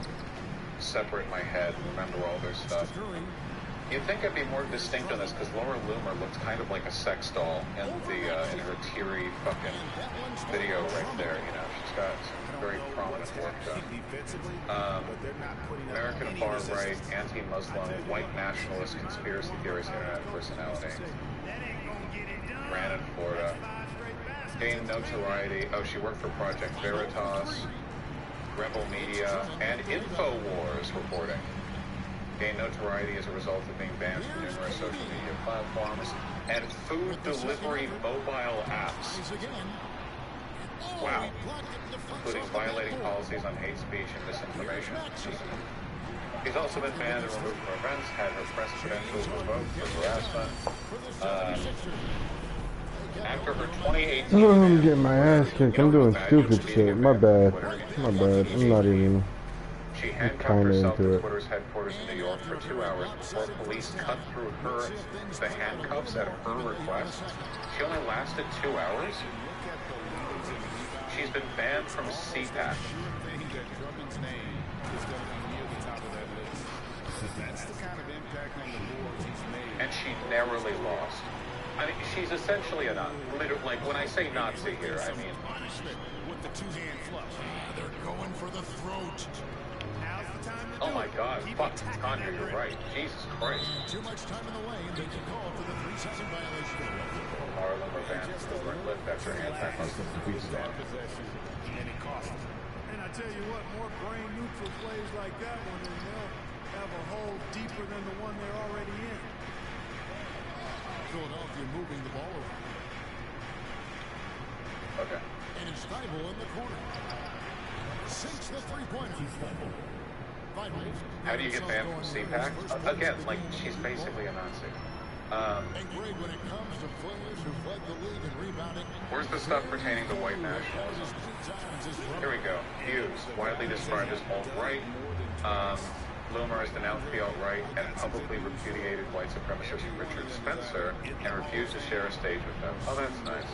separate in my head and remember all their stuff. You'd think I'd be more distinct on this because Laura Loomer looks kind of like a sex doll in her teary fucking video right there. You know, she's got some very prominent work done. American far-right, anti-Muslim, white nationalist, conspiracy theorist, internet personality. Ran in Florida. Gained notoriety. Oh, she worked for Project Veritas, Rebel Media, and InfoWars reporting. Gained notoriety as a result of being banned from numerous social media platforms and food delivery mobile apps. Wow. Including violating policies on hate speech and misinformation. He's also been banned and removed from events, had her press credentials revoked for harassment. After her 2018... Oh, I'm getting my ass kicked. I'm doing stupid shit. My bad. I'm not even... She handcuffed herself to Twitter's headquarters in New York for 2 hours before police cut through the handcuffs at her request. She only lasted 2 hours? She's been banned from CPAC. And she narrowly lost. I mean, she's essentially a Nazi. Like, when I say Nazi here, I mean... With the two-hand flush. They're going for the throat. Oh my god, fuck, Tanya, you're right. Jesus Christ. Too much time in the lane. They can call for the 3-second violation. Laura Loomer banned Uber and Lyft after anti-Muslim tweets ban. And I tell you what, more brain-neutral plays like that one, and they'll have a hole deeper than the one they're already in. Philadelphia moving the ball over. Okay. And it's Stiebel in the corner. Sinks the three-pointer. How do you get banned from CPAC? Again, like, she's basically a Nazi. And great when it comes to players who led the league in rebounding. Where's the stuff pertaining to white nationalism? Here we go. Views, widely described as alt-right. Loomer has denounced the alt-right and publicly repudiated white supremacist Richard Spencer and refused to share a stage with them. Oh, that's nice.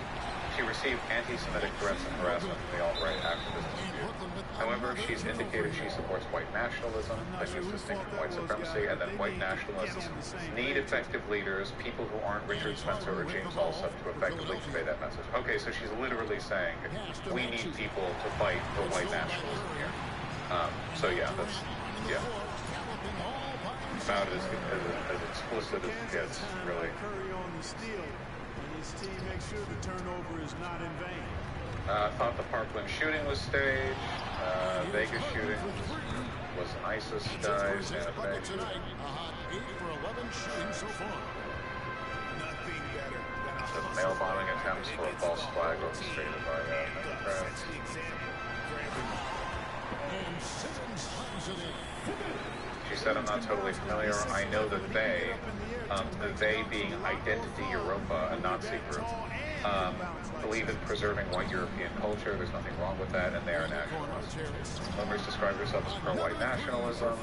She received anti-Semitic threats and harassment from the alt-right activist dispute. However, she's indicated she supports white nationalism, that is distinct from white supremacy, and that white nationalists need effective leaders, people who aren't Richard Spencer or James Alsop, to effectively convey that message. Okay, so she's literally saying, we need people to fight for white nationalism here. So yeah, that's, yeah. About as explicit as it gets, really. His team makes sure the turnover is not in vain. Thought the Parkland shooting was staged. Vegas shooting was an ISIS guy. Santa Fe. 8 for 11 shooting so far. Nothing better than The mail bombing attempts for a false flag orchestrated by Democrats. And Simmons hangs it in. She said, I'm not totally familiar. I know that they being Identity Europa, a Nazi group, believe in preserving white European culture. There's nothing wrong with that, and they are nationalists. Loomer's described herself as pro-white nationalism,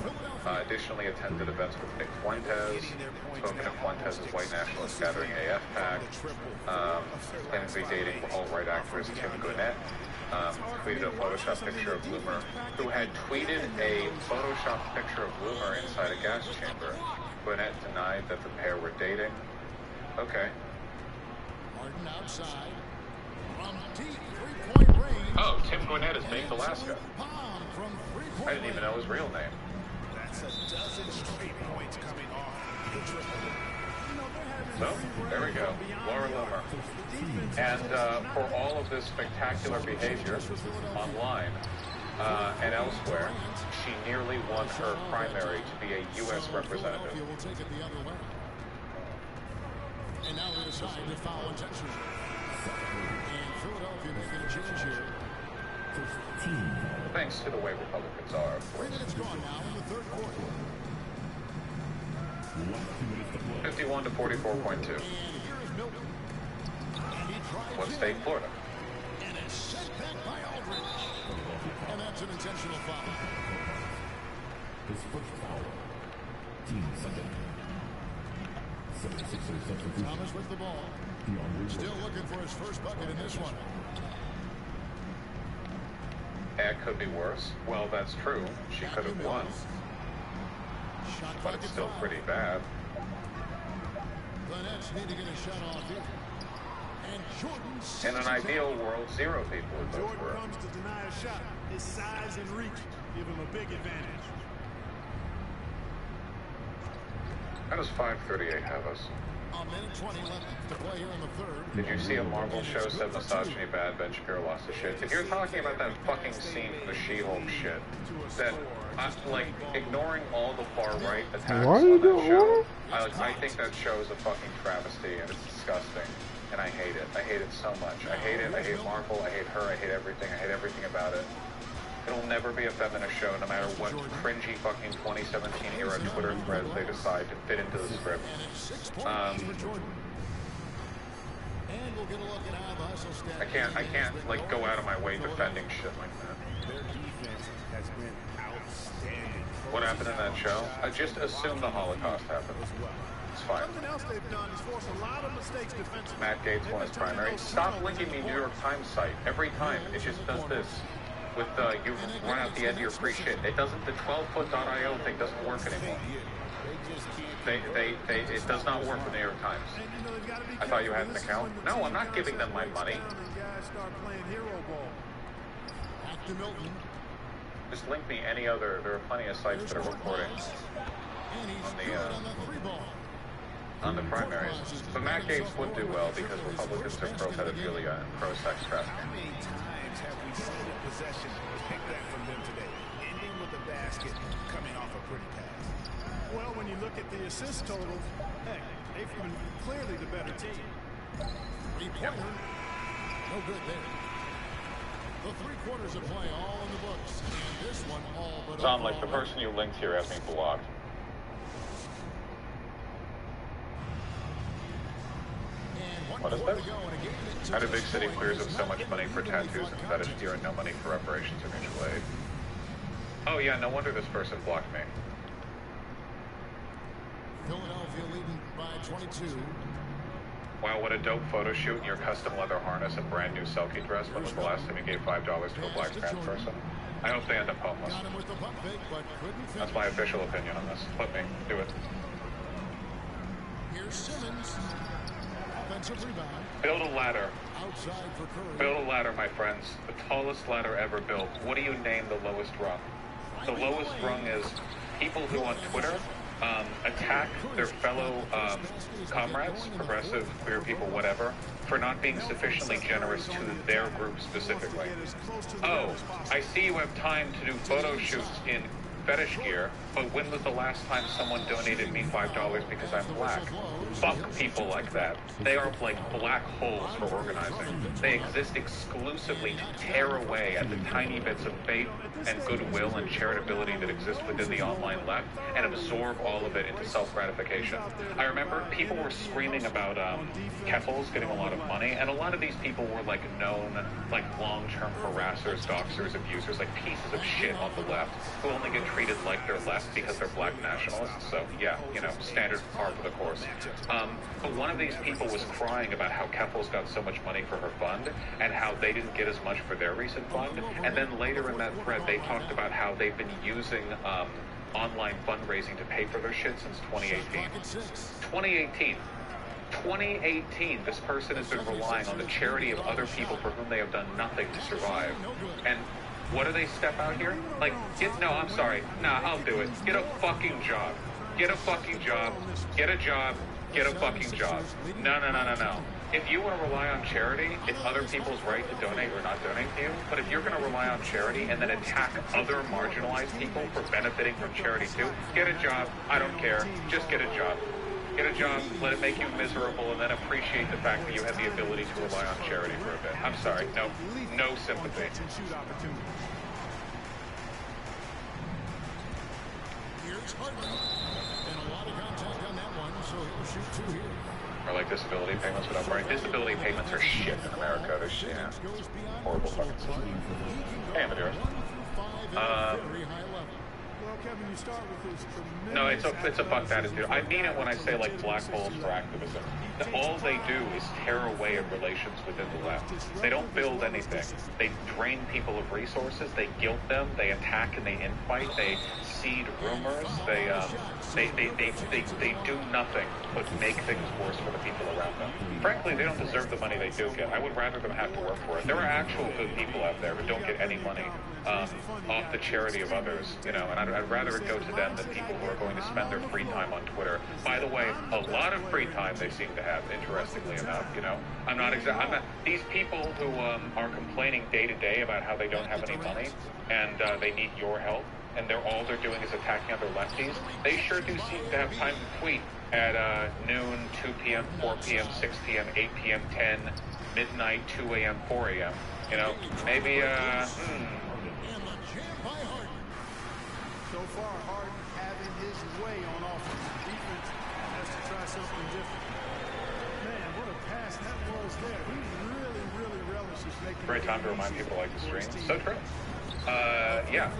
additionally attended events with Nick Fuentes, spoken of Fuentes' white nationalist gathering AF PAC, claimed to be dating alt-right activist Tim Gwinnett, tweeted a Photoshop picture of Loomer, who had tweeted a Photoshop picture of Loomer inside a gas chamber. Gwinnett denied that the pair were dating. Okay. Martin outside. From deep three-point range. Oh, Tim Gwinnett is named Alaska. I didn't even know his real name. That's a dozen straight points coming off the triple. So, there we go. Laura Loomer. And for all of this spectacular behavior online, and elsewhere, she nearly won her primary to be a U.S. representative. Philadelphia will take it the other way. And now they decide to foul intentionally. And Philadelphia making a change here. Thanks to the way Republicans are, of 3 course. minutes gone now in the third quarter. 51 to 44.2. And here is Milton. And he drives What in. state? Florida. And it's sent back by Aldridge. And that's an intentional foul. His first foul. Team second. 76ers substitution. Thomas with the ball. Still looking for his first bucket in this one. It could be worse. Well, that's true. She could have won, Shot but clock it's at still 5. pretty bad. The Nets need to get a shot off here. And Jordan In an ideal world, 0 people would vote Jordan for it. comes to deny a shot. His size and reach give him a big advantage. How does 538 have us? a minute 20 left to play here in the third. Did you see a Marvel show said misogyny bad, Ben Shapiro lost his shit? If you're talking about that fucking scene from the She-Hulk shit, then, like, ignoring all the far-right attacks Why are you on that doing show, what? I think that show is a fucking travesty, and it's disgusting, and I hate it. I hate it so much. I hate it. I hate Marvel. I hate her. I hate everything. I hate everything about it. It'll never be a feminist show, no matter what cringy fucking 2017 era Twitter threads they decide to fit into the script. And it's 6 points for Jordan. And we'll get a look at how the hustle stat. I can't like go out of my way defending shit like that. Their defense has been outstanding. What happened in that show? I just assume the Holocaust happened. It's fine. Something else they've done is force a lot of mistakes defensively. Matt Gates won his primary. Stop linking me New York Times site every time. It just does this. With you run out the end of your free shit. It doesn't. The 12foot.io thing doesn't work anymore. It does not work with New York Times. I thought you had an account. No, I'm not giving them my money. Back to Milton. Just link me any other. There are plenty of sites that are reporting And he's on the, good on the 3 ball. on the primaries. But Matt Gates would do well because Republicans are pro-pedophilia and pro-sex trafficking. How many times have we seen a possession pick that from them today, ending with a basket coming off a pretty pass? Well, when you look at the assist totals, heck, they've been clearly the better team. 3-pointer. No good there. The 3 quarters of play all in the books. And this one all but Sound like the overall. person you linked here has me blocked. And 1 What is quarter this? to go in a game that How do took big city us clears up forward. so much money for tattoos and fetish gear and no money for reparations or mutual aid? Oh yeah, no wonder this person blocked me. Philadelphia leading by 22. Wow, what a dope photo shoot in your custom leather harness and brand new Selkie dress. When was the last time you gave $5 to a black trans person? I hope they end up homeless. Got him with the pump fake, but couldn't finish. That's my official opinion on this. Flip me. Do it. Here's Simmons. Offensive rebound. Build a ladder. Outside for Curry. Build a ladder, my friends. The tallest ladder ever built. What do you name the lowest rung? The lowest rung is people who on Twitter attack their fellow comrades, progressive, queer people, whatever, for not being sufficiently generous to their group specifically. Oh, I see you have time to do photo shoots in fetish gear, but when was the last time someone donated me $5 because I'm black? Fuck people like that. They are like black holes for organizing. They exist exclusively to tear away at the tiny bits of faith and goodwill and charitability that exist within the online left and absorb all of it into self-gratification. I remember people were screaming about Keffels getting a lot of money, and a lot of these people were like known like long-term harassers, doxers, abusers, like pieces of shit on the left who only get treated like they're left because they're black nationalists. So yeah, you know, standard par for the course. But one of these people was crying about how Keffels got so much money for her fund and how they didn't get as much for their recent fund. And then later in that thread, they talked about how they've been using online fundraising to pay for their shit since 2018. 2018, this person has been relying on the charity of other people for whom they have done nothing to survive. And what do they step out here? Like, I'm sorry. Nah, I'll do it. Get a fucking job. Get a fucking job. Get a job. Get a fucking job. No. if you want to rely on charity, it's other people's right to donate or not donate to you. But if you're going to rely on charity and then attack other marginalized people for benefiting from charity too, get a job. I don't care. Just get a job. Get a job, let it make you miserable, and then appreciate the fact that you had the ability to rely on charity for a bit. I'm sorry. No sympathy. Here's Hartman. And a lot of contact on that one, so he'll shoot 2 here. Or like disability payments without worrying. Disability payments are shit in America. They're horrible fucking system. Hey, Madeira. Well, Kevin, you start with this tremendous... No, it's a fucked attitude. I mean it when I say like black holes for activism. All they do is tear away at relations within the left. They don't build anything. They drain people of resources. They guilt them. They attack and they infight. They seed rumors. They do nothing but make things worse for the people around them. Frankly, they don't deserve the money they do get. I would rather them have to work for it. There are actual good people out there who don't get any money off the charity of others, you know, and I'd rather it go to them than people who are going to spend their free time on Twitter. By the way, a lot of free time they seem to have, interestingly enough, you know. I'm not these people who are complaining day to day about how they don't have any money and they need your help, and all they're doing is attacking other lefties. They sure do seem to have time to tweet at noon, 2 p.m., 4 p.m., 6 p.m., 8 p.m., 10, midnight, 2 a.m., 4 a.m. You know, maybe, So far, Harden having his way on offense. Defense has to try something different. Man, what a pass that was there. He really relishes making... Great time to remind people like the stream. So true. Yeah.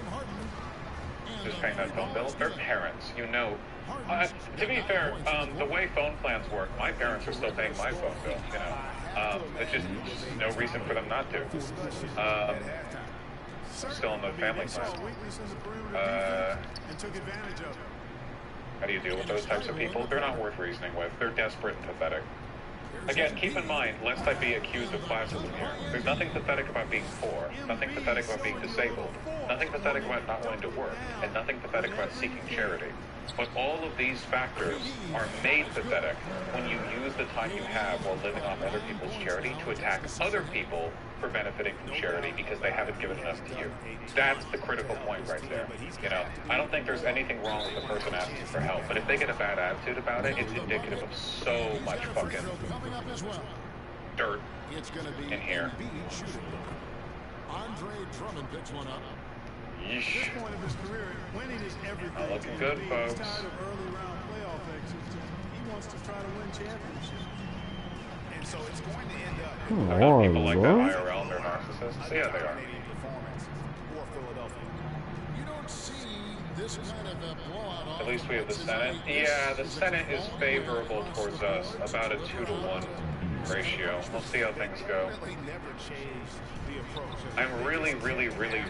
Just paying that phone bill. Their parents, you know. To be fair, the way phone plans work, my parents are still paying my phone bill, you know. It's just no reason for them not to. Still in the family plan. How do you deal with those types of people? They're not worth reasoning with. They're desperate and pathetic. Again, keep in mind, lest I be accused of classism here, there's nothing pathetic about being poor, nothing pathetic about being disabled, nothing pathetic about not wanting to work, and nothing pathetic about seeking charity. But all of these factors are made pathetic when you use the time you have while living on other people's charity to attack other people for benefiting from charity because they haven't given enough to you. That's the critical point right there. You know, I don't think there's anything wrong with the person asking for help, but if they get a bad attitude about it, it's indicative of so much fucking dirt in here. Andre Drummond picks one up. Yeesh. At this point of his career, winning is everything. Not looking good, folks. He's tired of early round playoff exits. He wants to try to win championships. And so it's going to end up... Come Are on, people like bro. that IRL, they're narcissists? Yeah, they are. You don't see this kind of a blowout. At least we have the Senate. Yeah, the Senate is favorable towards us, about a 2-to-1 ratio. We'll see how things go. I'm really hoping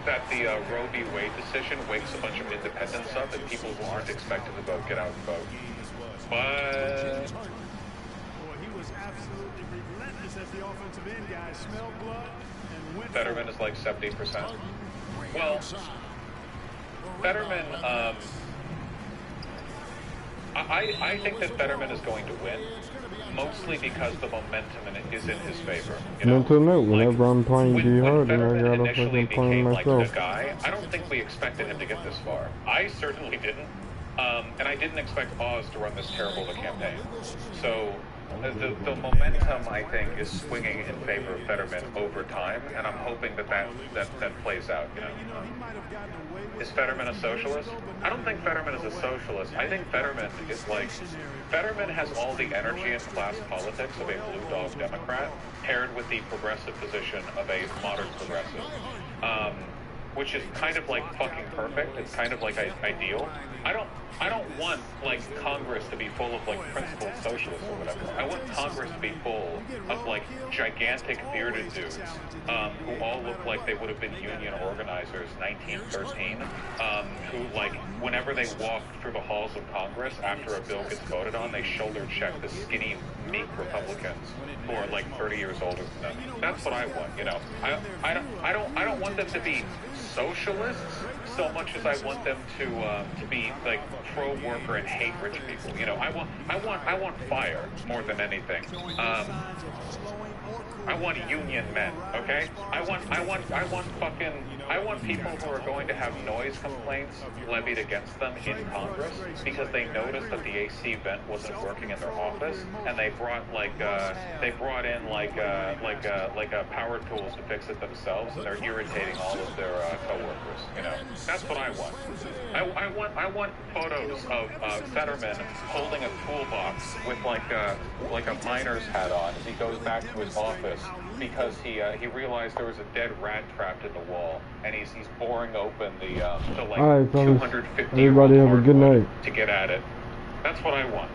that the Roe v. Wade decision wakes a bunch of independents up and people who aren't expected to vote get out and vote. But he was absolutely relentless at the offensive end, guys. Smelled blood and went... Fetterman is like 70%. Well, Fetterman, I think that Fetterman is going to win, mostly because the momentum is in his favor. You know? Mental note, whenever I'm playing G Hard, I Fetterman gotta initially fucking play became like the myself. guy, I don't think we expected him to get this far. I certainly didn't. And I didn't expect Oz to run this terrible of a campaign. So the momentum, I think, is swinging in favor of Fetterman over time, and I'm hoping that plays out. You know, is Fetterman a socialist? I don't think Fetterman is a socialist. I think Fetterman is like Fetterman has all the energy and class politics of a blue dog Democrat paired with the progressive position of a modern progressive. Which is kind of like fucking perfect. It's kind of like ideal. I don't want like Congress to be full of like principled socialists or whatever. I want Congress to be full of like gigantic bearded dudes who all look like they would have been union organizers 1913, who like whenever they walk through the halls of Congress after a bill gets voted on, they shoulder check the skinny, meek Republicans who are like 30 years older than them. That's what I want. You know, I don't want them to be socialists so much as I want them to be like pro-worker and hate rich people. You know, I want fire more than anything. I want union men, okay? I want people who are going to have noise complaints levied against them in Congress because they noticed that the AC vent wasn't working in their office, and they brought in power tools to fix it themselves, and they're irritating all of their coworkers. You know, that's what I want. I want photos of Fetterman holding a toolbox with like a miner's hat on as he goes back to his office because he realized there was a dead rat trapped in the wall, and he's boring open the like all right, fellas. 250 Everybody have a good night. to get at it. That's what I want.